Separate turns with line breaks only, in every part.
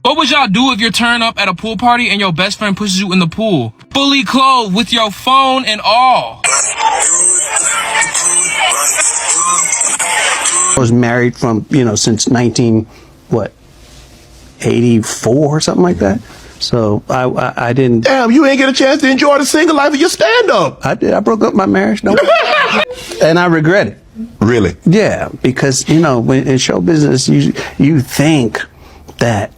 What would y'all do if you're turned up at a pool party and your best friend pushes you in the pool, fully clothed with your phone and all?
I was married from, since 84 or something like that. So I didn't.
Damn, you ain't get a chance to enjoy the single life of your stand-up.
I did. I broke up my marriage. No. And I regret it.
Really?
Yeah, because, when in show business, you think that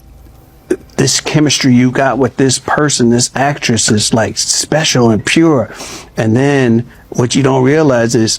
this chemistry you got with this person, this actress, is like special and pure. And then what you don't realize is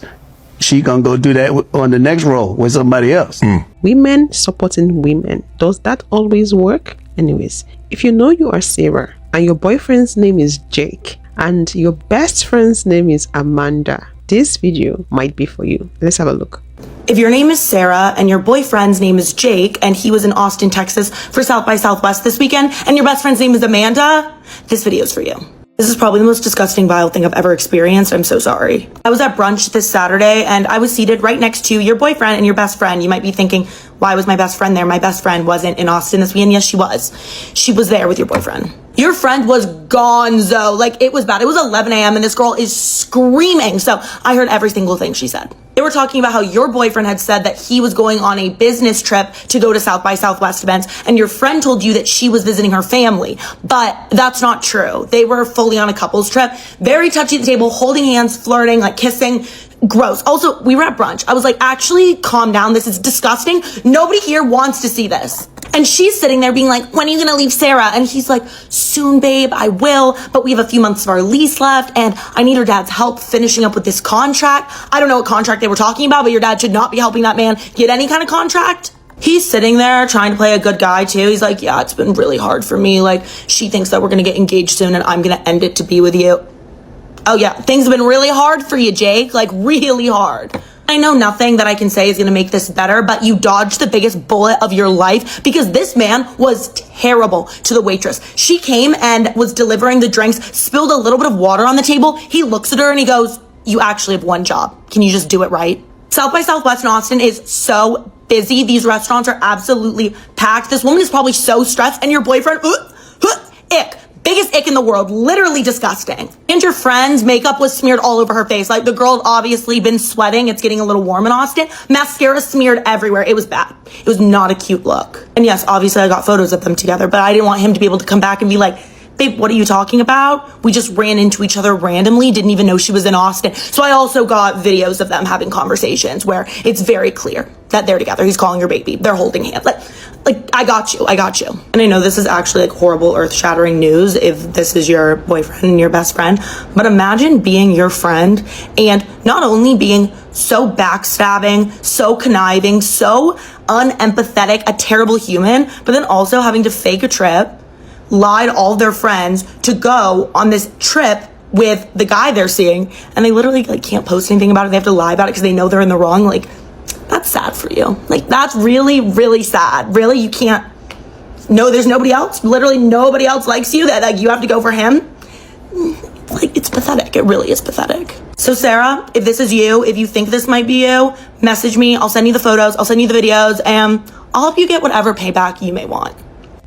she gonna go do that on the next role with somebody else.
Women supporting women. Does that always work? Anyways, if you know you are Sarah and your boyfriend's name is Jake and your best friend's name is Amanda, this video might be for you. Let's have a look.
If your name is Sarah and your boyfriend's name is Jake and he was in Austin, Texas for South by Southwest this weekend and your best friend's name is Amanda, this video is for you. This is probably the most disgusting, vile thing I've ever experienced. I'm so sorry. I was at brunch this Saturday and I was seated right next to your boyfriend and your best friend. You might be thinking, why was my best friend there? My best friend wasn't in Austin this weekend. Yes, she was. She was there with your boyfriend. Your friend was gonzo. Like, it was bad. It was 11 a.m. and this girl is screaming. So I heard every single thing she said. They were talking about how your boyfriend had said that he was going on a business trip to go to South by Southwest events, and your friend told you that she was visiting her family. But that's not true. They were fully on a couples trip, very touchy at the table, holding hands, flirting, like kissing. Gross. Also, we were at brunch. I was like, actually, calm down. This is disgusting. Nobody here wants to see this. And she's sitting there being like, when are you going to leave Sarah? And he's like, soon, babe, I will. But we have a few months of our lease left and I need her dad's help finishing up with this contract. I don't know what contract they were talking about, but your dad should not be helping that man get any kind of contract. He's sitting there trying to play a good guy too. He's like, yeah, it's been really hard for me. Like, she thinks that we're going to get engaged soon and I'm going to end it to be with you. Oh yeah, things have been really hard for you, Jake, like really hard. I know nothing that I can say is gonna make this better, but you dodged the biggest bullet of your life because this man was terrible to the waitress. She came and was delivering the drinks, spilled a little bit of water on the table. He looks at her and he goes, you actually have one job. Can you just do it right? South by Southwest in Austin is so busy. These restaurants are absolutely packed. This woman is probably so stressed and your boyfriend, ick. Biggest ick in the world, literally disgusting. And your friend's makeup was smeared all over her face. Like the girl had obviously been sweating. It's getting a little warm in Austin. Mascara smeared everywhere. It was bad. It was not a cute look. And yes, obviously I got photos of them together, but I didn't want him to be able to come back and be like, babe, what are you talking about? We just ran into each other randomly, didn't even know she was in Austin. So I also got videos of them having conversations where it's very clear that they're together. He's calling her baby. They're holding hands. Like, I got you. And I know this is actually like horrible, earth-shattering news if this is your boyfriend and your best friend, but imagine being your friend and not only being so backstabbing, so conniving, so unempathetic, a terrible human, but then also having to fake a trip, lie to all their friends to go on this trip with the guy they're seeing, and they literally like can't post anything about it. They have to lie about it because they know they're in the wrong. Like, that's sad for you. Like, that's really, really sad. Really, you can't, no, there's nobody else. Literally nobody else likes you, that like you have to go for him. Like, it's pathetic. It really is pathetic. So Sarah, if this is you, if you think this might be you, message me. I'll send you the photos. I'll send you the videos and I'll help you get whatever payback you may want.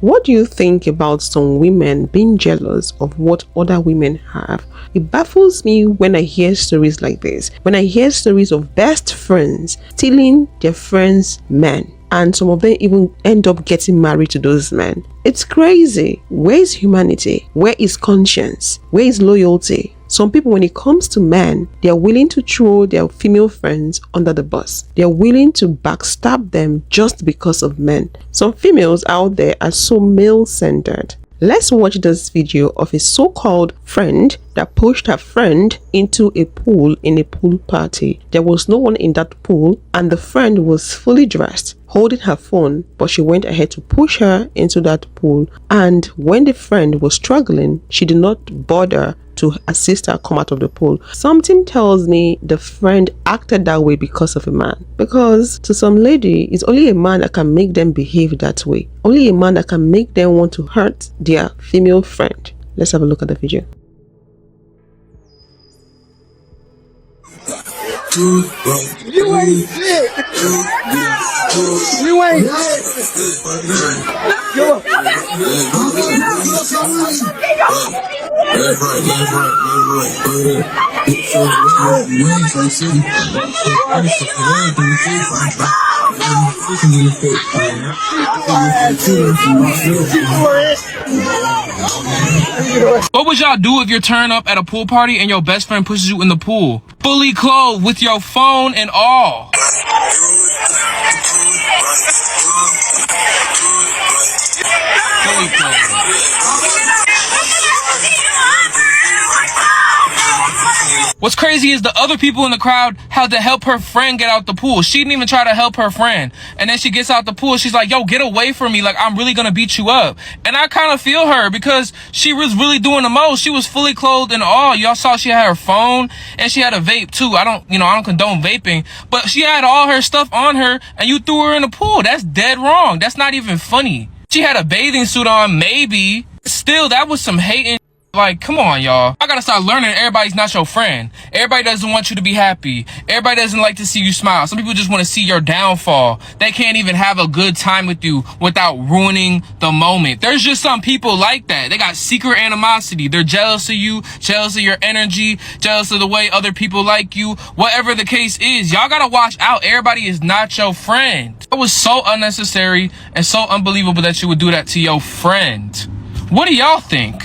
What do you think about some women being jealous of what other women have? It baffles me when I hear stories like this. When I hear stories of best friends stealing their friends' men, and some of them even end up getting married to those men. It's crazy. Where is humanity? Where is conscience? Where is loyalty? Some people, when it comes to men, they are willing to throw their female friends under the bus. They are willing to backstab them just because of men. Some females out there are so male-centered. Let's watch this video of a so-called friend that pushed her friend into a pool in a pool party. There was no one in that pool and the friend was fully dressed, holding her phone, but she went ahead to push her into that pool. And when the friend was struggling, she did not bother to assist her come out of the pool. Something tells me the friend acted that way because of a man. Because to some lady, it's only a man that can make them behave that way. Only a man that can make them want to hurt their female friend. Let's have a look at the video.
You ain't shit. You ain't
What would y'all do if you're turning up at a pool party and your best friend pushes you in the pool? Fully clothed with your phone and all. Fully clothed. What's crazy is the other people in the crowd had to help her friend get out the pool. She didn't even try to help her friend. And then she gets out the pool. She's like, yo, get away from me. Like, I'm really going to beat you up. And I kind of feel her because she was really doing the most. She was fully clothed and all. Y'all saw she had her phone and she had a vape too. I don't condone vaping, but she had all her stuff on her and you threw her in the pool. That's dead wrong. That's not even funny. She had a bathing suit on, maybe. Still, that was some hating. Like, come on, y'all. I gotta start learning everybody's not your friend. Everybody doesn't want you to be happy. Everybody doesn't like to see you smile. Some people just want to see your downfall. They can't even have a good time with you without ruining the moment. There's just some people like that. They got secret animosity. They're jealous of you, jealous of your energy, jealous of the way other people like you. Whatever the case is, y'all gotta watch out. Everybody is not your friend. It was so unnecessary and so unbelievable that you would do that to your friend. What do y'all think?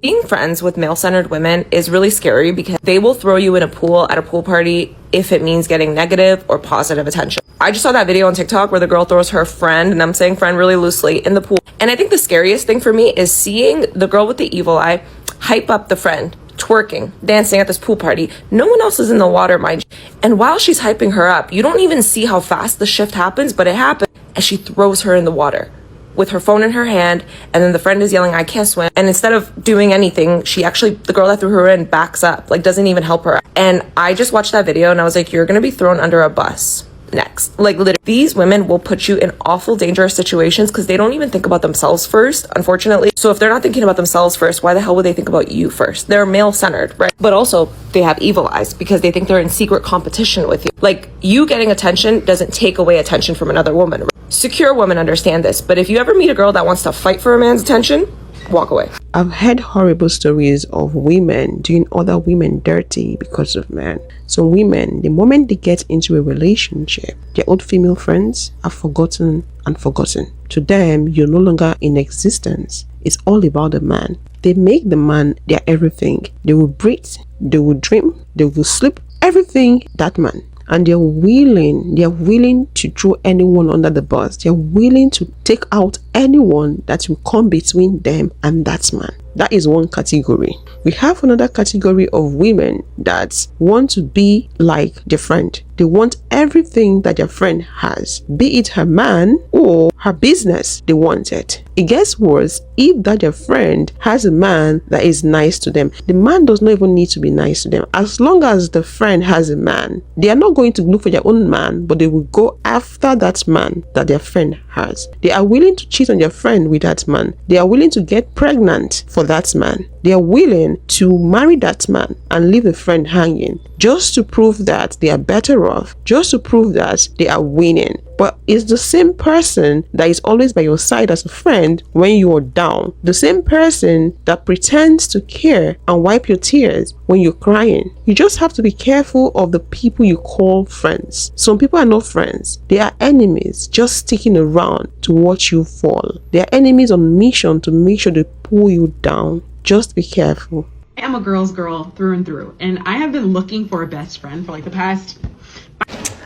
Being friends with male-centered women is really scary because they will throw you in a pool at a pool party if it means getting negative or positive attention. I just saw that video on TikTok where the girl throws her friend, and I'm saying friend really loosely, in the pool. And I think the scariest thing for me is seeing the girl with the evil eye hype up the friend, twerking, dancing at this pool party. No one else is in the water, mind you. And while she's hyping her up, you don't even see how fast the shift happens, but it happens as she throws her in the water with her phone in her hand, and then the friend is yelling, I can't swim. And instead of doing anything, the girl that threw her in backs up, like doesn't even help her. And I just watched that video and I was like, you're gonna be thrown under a bus next. Like literally, these women will put you in awful dangerous situations because they don't even think about themselves first, unfortunately. So if they're not thinking about themselves first, why the hell would they think about you first? They're male-centered, right? But also they have evil eyes because they think they're in secret competition with you. Like, you getting attention doesn't take away attention from another woman, right? Secure women understand this, but if you ever meet a girl that wants to fight for a man's attention, walk away.
I've heard horrible stories of women doing other women dirty because of men. Some women, the moment they get into a relationship, their old female friends are forgotten and forgotten. To them, you're no longer in existence. It's all about the man. They make the man their everything. They will breathe, they will dream, they will sleep, everything that man. And they're willing to throw anyone under the bus. They're willing to take out anyone that will come between them and that man. That is one category. We have another category of women that want to be like their friend. They want everything that their friend has, be it her man or her business. They want it. It gets worse if that their friend has a man that is nice to them. The man does not even need to be nice to them. As long as the friend has a man, they are not going to look for their own man, but they will go after that man that their friend has. They are willing to cheat on their friend with that man. They are willing to get pregnant for that man. They are willing to marry that man and leave a friend hanging just to prove that they are better off, just to prove that they are winning. But it's the same person that is always by your side as a friend when you are down. The same person that pretends to care and wipe your tears when you're crying. You just have to be careful of the people you call friends. Some people are not friends. They are enemies just sticking around to watch you fall. They are enemies on mission to make sure they pull you down. Just be careful.
I am a girl's girl through and through, and I have been looking for a best friend for like the past.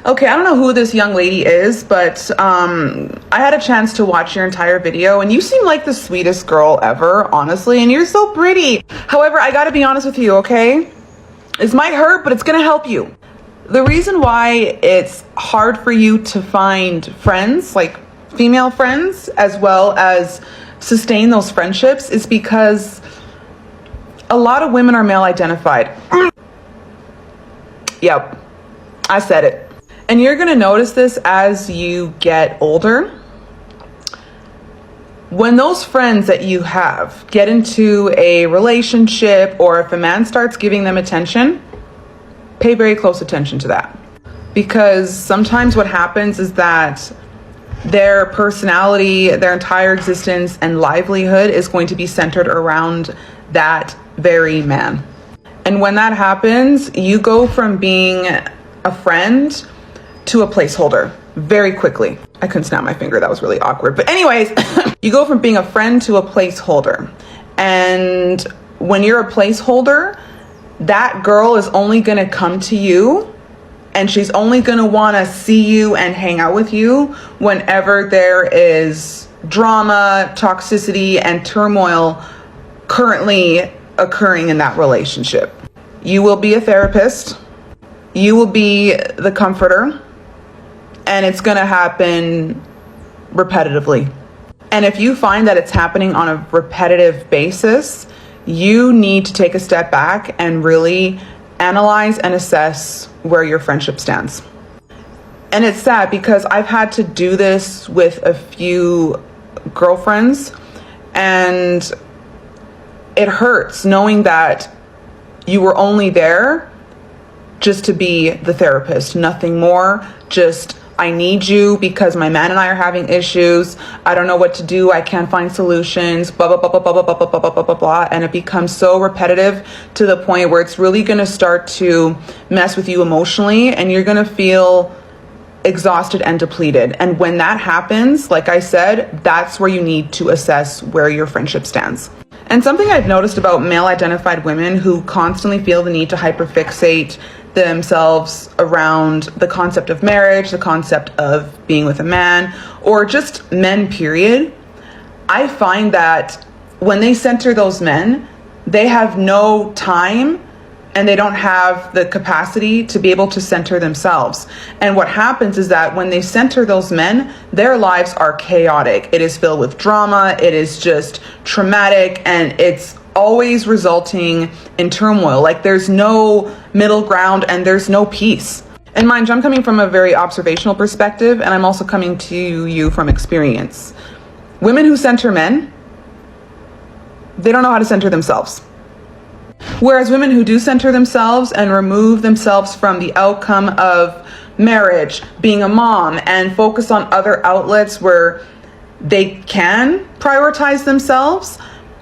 Okay, I don't know who this young lady is, but I had a chance to watch your entire video, and you seem like the sweetest girl ever, honestly, and you're so pretty. However, I gotta be honest with you, okay? This might hurt, but it's gonna help you. The reason why it's hard for you to find friends, like female friends, as well as sustain those friendships is because a lot of women are male identified. Yep, I said it. And you're gonna notice this as you get older. When those friends that you have get into a relationship, or if a man starts giving them attention, pay very close attention to that. Because sometimes what happens is that their personality, their entire existence and livelihood is going to be centered around that very man. And when that happens, you go from being a friend to a placeholder very quickly. I couldn't snap my finger, that was really awkward. But anyways, you go from being a friend to a placeholder. And when you're a placeholder, that girl is only gonna come to you and she's only gonna wanna see you and hang out with you whenever there is drama, toxicity, and turmoil currently occurring in that relationship. You will be a therapist, you will be the comforter, and it's gonna happen repetitively. And if you find that it's happening on a repetitive basis, you need to take a step back and really analyze and assess where your friendship stands. And it's sad because I've had to do this with a few girlfriends, and it hurts knowing that you were only there just to be the therapist, nothing more. Just, I need you because my man and I are having issues. I don't know what to do. I can't find solutions, blah, blah, blah, blah, blah, blah, blah, blah, blah, blah, blah. And it becomes so repetitive to the point where it's really going to start to mess with you emotionally, and you're going to feel exhausted and depleted. And when that happens, like I said, that's where you need to assess where your friendship stands. And something I've noticed about male-identified women who constantly feel the need to hyperfixate themselves around the concept of marriage, the concept of being with a man, or just men, period, I find that when they center those men, they have no time and they don't have the capacity to be able to center themselves. And what happens is that when they center those men, their lives are chaotic. It is filled with drama, it is just traumatic, and it's always resulting in turmoil. Like, there's no middle ground and there's no peace. And mind you, I'm coming from a very observational perspective, and I'm also coming to you from experience. Women who center men, they don't know how to center themselves. Whereas women who do center themselves and remove themselves from the outcome of marriage, being a mom, and focus on other outlets where they can prioritize themselves,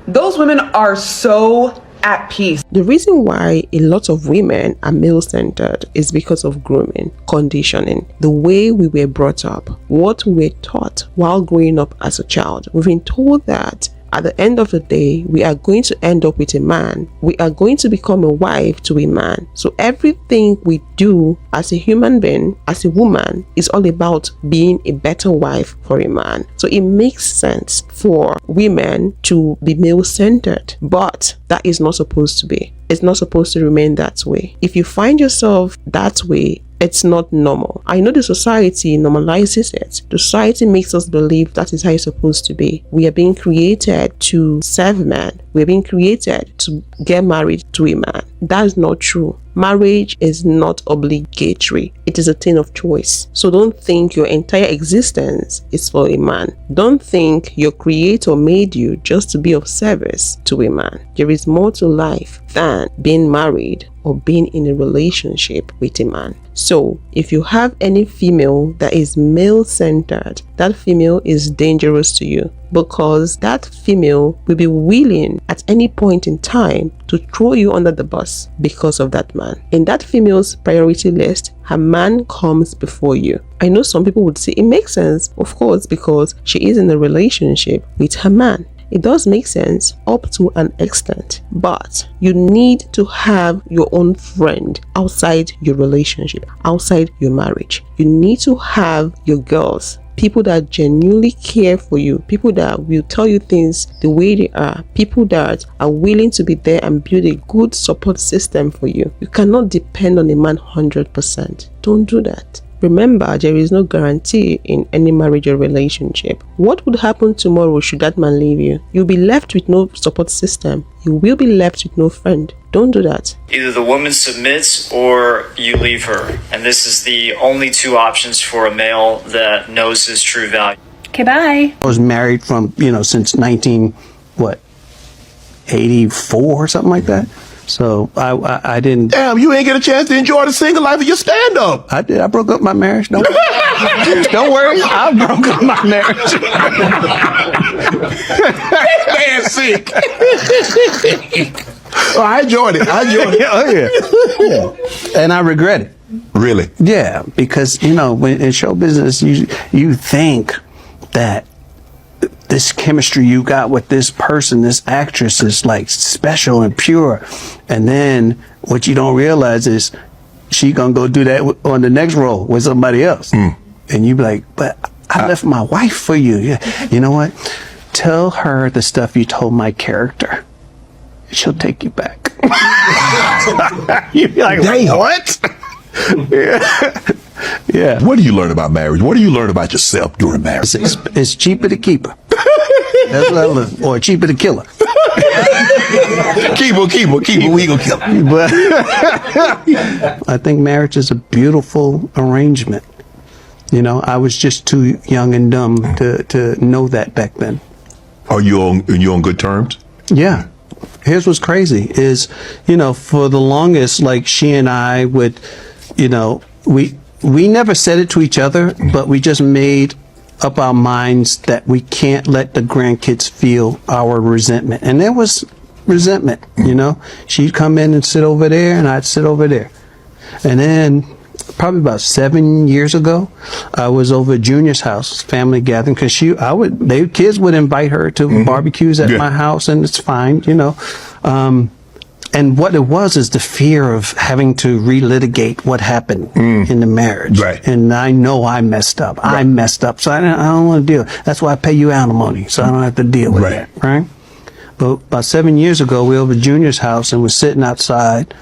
those women are so at peace.
The reason why a lot of women are male-centered is because of grooming, conditioning, the way we were brought up, what we were taught while growing up as a child. We've been told that at the end of the day, we are going to end up with a man. We are going to become a wife to a man. So everything we do as a human being, as a woman, is all about being a better wife for a man. So it makes sense for women to be male-centered, but that is not supposed to be. It's not supposed to remain that way. If you find yourself that way, it's not normal. I know the society normalizes it. The society makes us believe that is how it's supposed to be. We are being created to serve men. We're being created to get married to a man. That is not true. Marriage is not obligatory. It is a thing of choice. So don't think your entire existence is for a man. Don't think your creator made you just to be of service to a man. There is more to life than being married or being in a relationship with a man. So if you have any female that is male-centered, that female is dangerous to you, because that female will be willing at any point in time to throw you under the bus because of that man. In that female's priority list, her man comes before you. I know some people would say it makes sense, of course, because she is in a relationship with her man. It does make sense up to an extent, but you need to have your own friend outside your relationship, outside your marriage. You need to have your girls, people that genuinely care for you, people that will tell you things the way they are, people that are willing to be there and build a good support system for you. You cannot depend on a man 100%. Don't do that. Remember, there is no guarantee in any marriage or relationship. What would happen tomorrow should that man leave you? You'll be left with no support system. You will be left with no friend. Don't do that.
Either the woman submits or you leave her. And this is the only two options for a male that knows his true value.
Okay, bye.
I was married from, since 84 or something like that. So I didn't.
Damn, you ain't get a chance to enjoy the single life of your stand-up.
I did. I broke up my marriage. Don't worry. I broke up my marriage.
Man, sick. Oh, I enjoyed it.
Oh yeah. And I regret it.
Really?
Yeah, because when in show business, you think that this chemistry you got with this person, this actress, is like special and pure, and then what you don't realize is she gonna go do that on the next role with somebody else, and you be like, "But I left my wife for you." Yeah, you know what? Tell her the stuff you told my character. She'll take you back. You be like,
Damn. What?
Yeah.
What do you learn about marriage? What do you learn about yourself during marriage?
It's cheaper to keep her. That's what I learned. Or cheaper to kill her.
keep her. We gonna kill her.
But I think marriage is a beautiful arrangement. I was just too young and dumb to know that back then.
Are you on good terms?
Yeah. Here's what's crazy is, for the longest, like she and I would, we never said it to each other, but we just made up our minds that we can't let the grandkids feel our resentment. And there was resentment, She'd come in and sit over there and I'd sit over there. And then probably about 7 years ago, I was over at Junior's house, family gathering, because kids would invite her to barbecues at my house, and it's fine, and what it was is the fear of having to relitigate what happened in the marriage.
Right.
And I know I messed up. Right. I messed up, so I don't want to deal. That's why I pay you alimony, so I don't have to deal with that, right? But about 7 years ago, we were over at Junior's house, and we're sitting outside,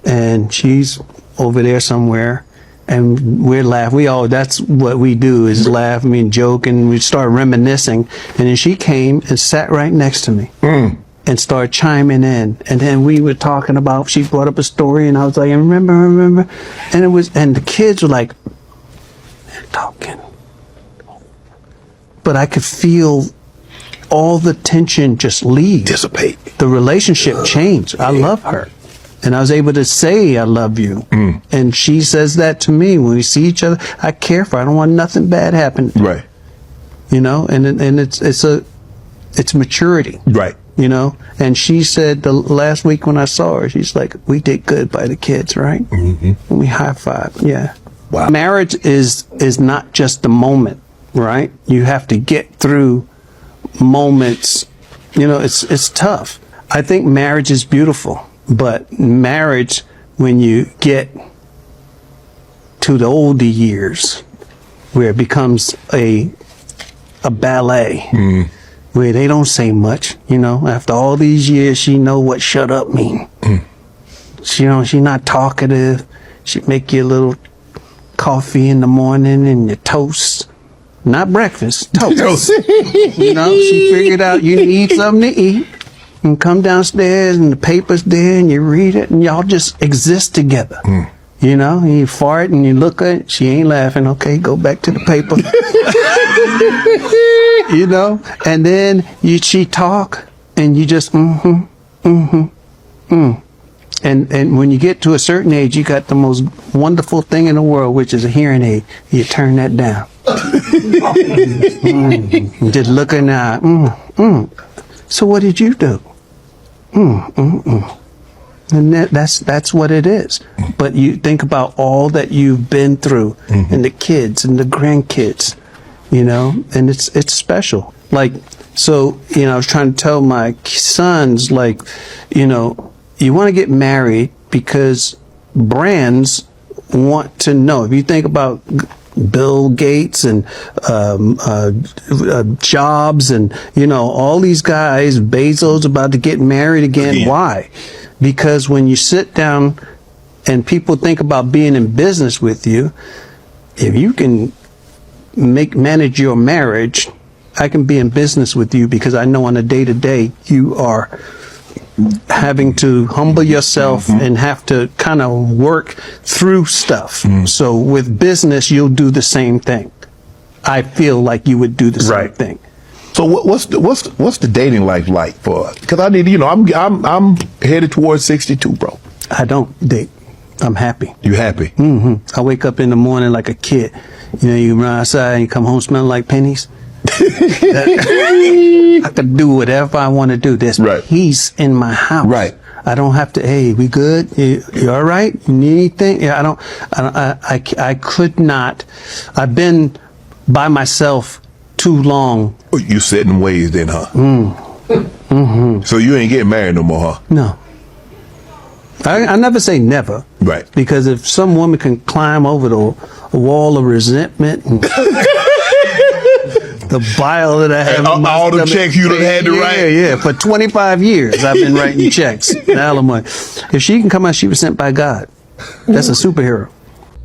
and she's over there somewhere. And we're laughing. That's what we do, is laugh, joke, and we start reminiscing. And then she came and sat right next to me and started chiming in. And then we were talking about, she brought up a story, and I was like, remember. And the kids were like, they're talking. But I could feel all the tension just leave.
Dissipate.
The relationship changed. I love her. And I was able to say, I love you. And she says that to me. When we see each other, I care for her. I don't want nothing bad happening.
Right.
And it's maturity.
Right.
And she said the last week when I saw her, she's like, we did good by the kids, right? And we high-fived. Yeah.
Wow.
Marriage is not just the moment, right? You have to get through moments. It's tough. I think marriage is beautiful. But marriage, when you get to the older years, where it becomes a ballet, where they don't say much, after all these years, she know what shut up mean. She not talkative. She make you a little coffee in the morning and your toast. Not breakfast, toast. She figured out you need something to eat. And come downstairs and the paper's there and you read it and y'all just exist together. You fart and you look at it, she ain't laughing. Okay, go back to the paper. And then she talk and you just And when you get to a certain age, you got the most wonderful thing in the world, which is a hearing aid. You turn that down. Just look in the eye. So what did you do? And that's what it is. But you think about all that you've been through, and the kids and the grandkids, and it's special. Like, so, I was trying to tell my sons, like, you want to get married because brands want to know. If you think about Bill Gates and Jobs and all these guys, Bezos about to get married again. Why? Because when you sit down and people think about being in business with you, if you can manage your marriage, I can be in business with you, because I know on a day-to-day you are having to humble yourself and have to kind of work through stuff. So with business, you'll do the same thing. I feel like you would do the same thing.
So what's the dating life like for us? Because I need, you know, I'm headed towards 62, bro.
I don't date. I'm happy.
You happy?
I wake up in the morning like a kid. You know, you run outside and you come home smelling like pennies. I could do whatever I want to do. There's peace in my house.
Right.
I don't have to, hey, we good? You all right? You need anything? Yeah, I could not. I've been by myself too long.
You set in ways then, huh? So you ain't getting married no more, huh?
No. I never say never.
Right.
Because if some woman can climb over the wall of resentment and the bile that I have in my
all the
stomach,
checks you done had to write.
Yeah. For 25 years, I've been writing checks. Alimony. If she can come out, she was sent by God. That's a superhero.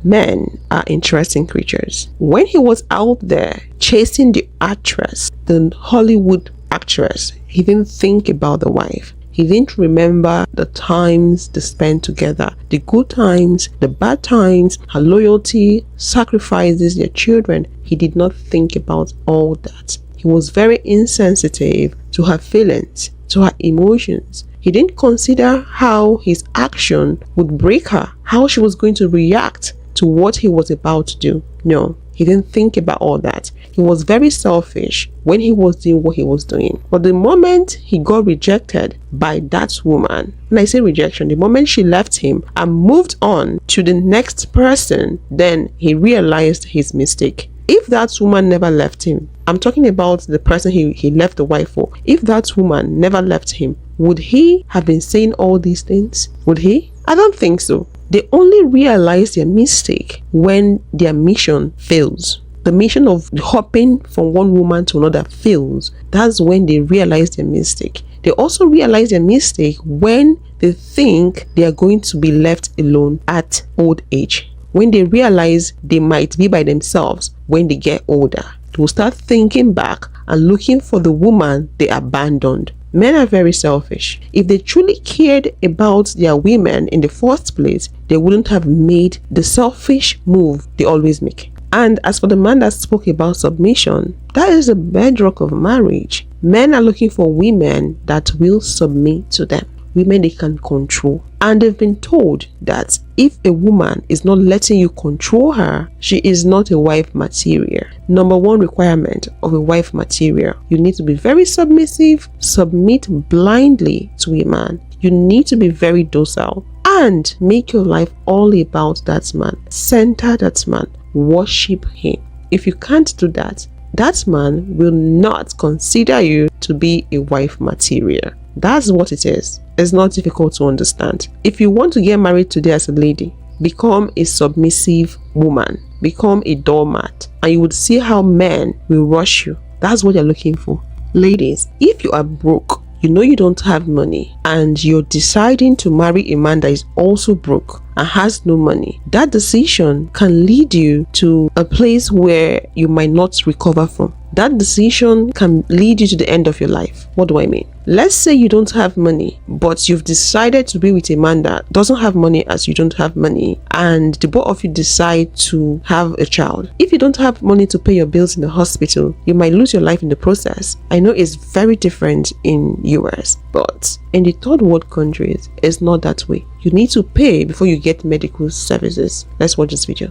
Men are interesting creatures. When he was out there chasing the actress, the Hollywood actress, he didn't think about the wife. He didn't remember the times they spent together, the good times, the bad times, her loyalty, sacrifices, their children. He did not think about all that. He was very insensitive to her feelings, to her emotions. He didn't consider how his action would break her, how she was going to react to what he was about to do. No, he didn't think about all that. He was very selfish when he was doing what he was doing. But the moment he got rejected by that woman, when I say rejection, the moment she left him and moved on to the next person, then he realized his mistake. If that woman never left him, I'm talking about the person he left the wife for. If that woman never left him, would he have been saying all these things? Would he? I don't think so. They only realize their mistake when their mission fails. The mission of hopping from one woman to another fails. That's when they realize their mistake. They also realize their mistake when they think they are going to be left alone at old age. When they realize they might be by themselves when they get older. They will start thinking back and looking for the woman they abandoned. Men are very selfish. If they truly cared about their women in the first place, they wouldn't have made the selfish move they always make. And as for the man that spoke about submission, that is the bedrock of marriage. Men are looking for women that will submit to them. Women they can control. And they've been told that if a woman is not letting you control her, she is not a wife material. Number one requirement of a wife material, you need to be very submissive, submit blindly to a man. You need to be very docile and make your life all about that man. Center that man. Worship him. If you can't do that, that man will not consider you to be a wife material. That's what it is. It's not difficult to understand. If you want to get married today as a lady, become a submissive woman. Become a doormat. And you would see how men will rush you. That's what you're looking for. Ladies, if you are broke, you know you don't have money, and you're deciding to marry a man that is also broke and has no money, that decision can lead you to a place where you might not recover from. That decision can lead you to the end of your life. What do I mean? Let's say you don't have money, but you've decided to be with a man that doesn't have money as you don't have money, and the both of you decide to have a child. If you don't have money to pay your bills in the hospital, you might lose your life in the process. I know it's very different in US, but in the third world countries, it's not that way. You need to pay before you get medical services. Let's watch this video.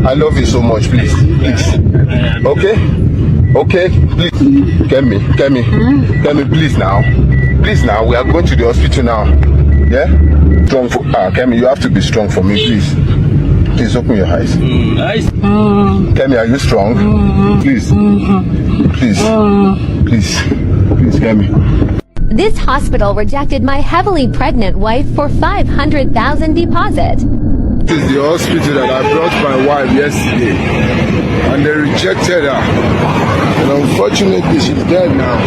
I love you so much, please. Okay, please. Kemi, please now, we are going to the hospital now. Yeah? Strong for Kemi, you have to be strong for me, please. Please open your eyes. Kemi, are you strong? Please, Kemi.
This hospital rejected my heavily pregnant wife for $500,000 deposit.
This is the hospital that I brought my wife yesterday, and they rejected her. And unfortunately, she's dead now.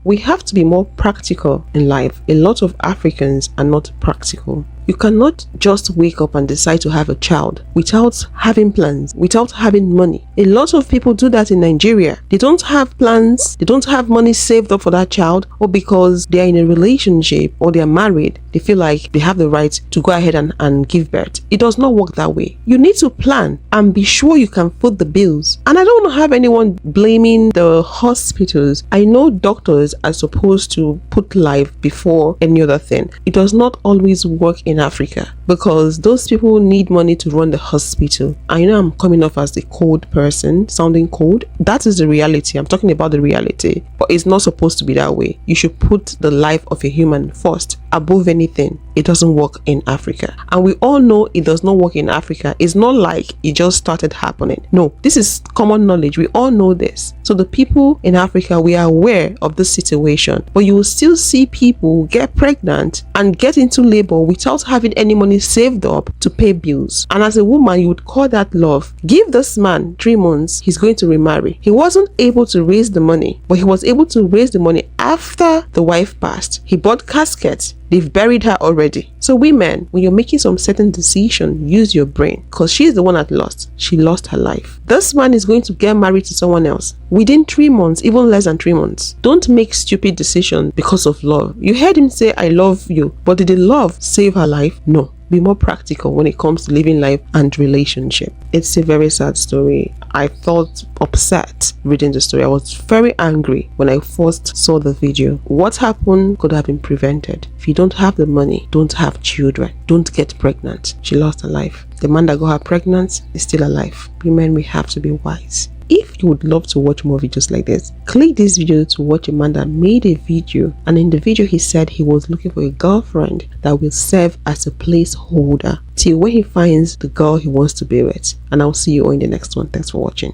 We have to be more practical in life. A lot of Africans are not practical. You cannot just wake up and decide to have a child without having plans, without having money. A lot of people do that in Nigeria. They don't have plans, they don't have money saved up for that child, or because they are in a relationship or they are married, they feel like they have the right to go ahead and give birth. It does not work that way. You need to plan and be sure you can foot the bills. And I don't want to have anyone blaming the hospitals. I know doctors are supposed to put life before any other thing. It does not always work in Africa because those people need money to run the hospital. I know I'm coming off as the cold person, sounding cold. That is the reality. I'm talking about the reality, but it's not supposed to be that way. You should put the life of a human first above anything. It doesn't work in Africa, and we all know it does not work in Africa. It's not like it just started happening. No, this is common knowledge. We all know this. So the people in Africa, we are aware of this situation, but you will still see people get pregnant and get into labor without having any money saved up to pay bills. And as a woman, you would call that love. Give this man 3 months, he's going to remarry. He wasn't able to raise the money, but he was able to raise the money after the wife passed. He bought caskets. They've buried her already. So women, when you're making some certain decision, use your brain, because she's the one that lost. She lost her life. This man is going to get married to someone else within 3 months, even less than 3 months. Don't make stupid decisions because of love. You heard him say, I love you, but did the love save her life? No. Be more practical when it comes to living life and relationship. It's a very sad story. I felt upset reading the story. I was very angry when I first saw the video. What happened could have been prevented. If you don't have the money, don't have children. Don't get pregnant. She lost her life. The man that got her pregnant is still alive. Women, we have to be wise. If you would love to watch more videos like this, click this video to watch a man that made a video, and in the video he said he was looking for a girlfriend that will serve as a placeholder till when he finds the girl he wants to be with. And I'll see you all in the next one. Thanks for watching.